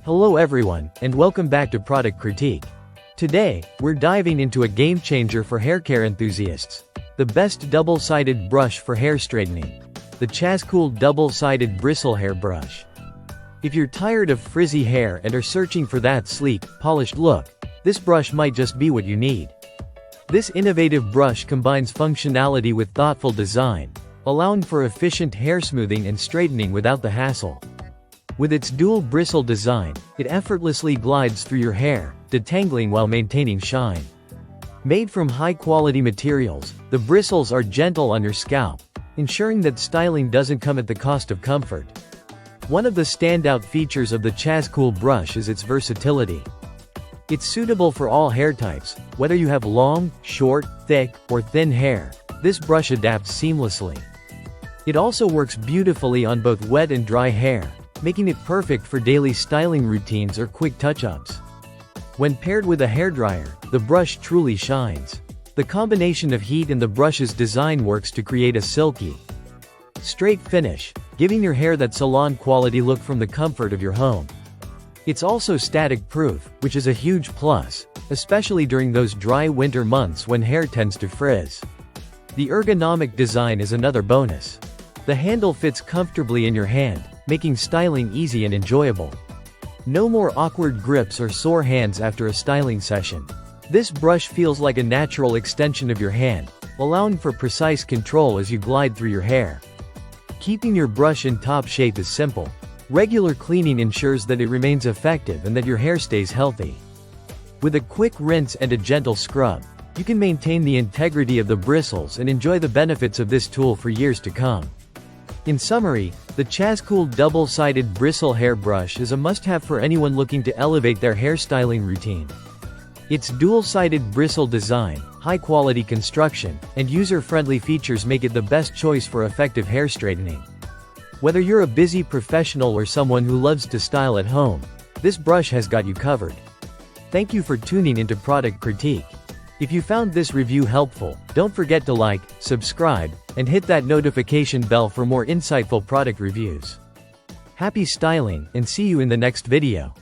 Hello everyone, and welcome back to Product Critique. Today, we're diving into a game changer for hair care enthusiasts. The best double-sided brush for hair straightening. The ChazCool Double-Sided Bristle Hair Brush. If you're tired of frizzy hair and are searching for that sleek, polished look, this brush might just be what you need. This innovative brush combines functionality with thoughtful design, allowing for efficient hair smoothing and straightening without the hassle. With its dual bristle design, it effortlessly glides through your hair, detangling while maintaining shine. Made from high-quality materials, the bristles are gentle on your scalp, ensuring that styling doesn't come at the cost of comfort. One of the standout features of the ChazCool brush is its versatility. It's suitable for all hair types, whether you have long, short, thick, or thin hair. This brush adapts seamlessly. It also works beautifully on both wet and dry hair, making it perfect for daily styling routines or quick touch-ups. When paired with a hairdryer, the brush truly shines. The combination of heat and the brush's design works to create a silky, straight finish, giving your hair that salon-quality look from the comfort of your home. It's also static-proof, which is a huge plus, especially during those dry winter months when hair tends to frizz. The ergonomic design is another bonus. The handle fits comfortably in your hand, making styling easy and enjoyable. No more awkward grips or sore hands after a styling session. This brush feels like a natural extension of your hand, allowing for precise control as you glide through your hair. Keeping your brush in top shape is simple. Regular cleaning ensures that it remains effective and that your hair stays healthy. With a quick rinse and a gentle scrub, you can maintain the integrity of the bristles and enjoy the benefits of this tool for years to come. In summary, the ChazCool Double-Sided Bristle Hair Brush is a must-have for anyone looking to elevate their hairstyling routine. Its dual-sided bristle design, high-quality construction, and user-friendly features make it the best choice for effective hair straightening. Whether you're a busy professional or someone who loves to style at home, this brush has got you covered. Thank you for tuning into Product Critique. If you found this review helpful, don't forget to like, subscribe, and hit that notification bell for more insightful product reviews. Happy styling, and see you in the next video.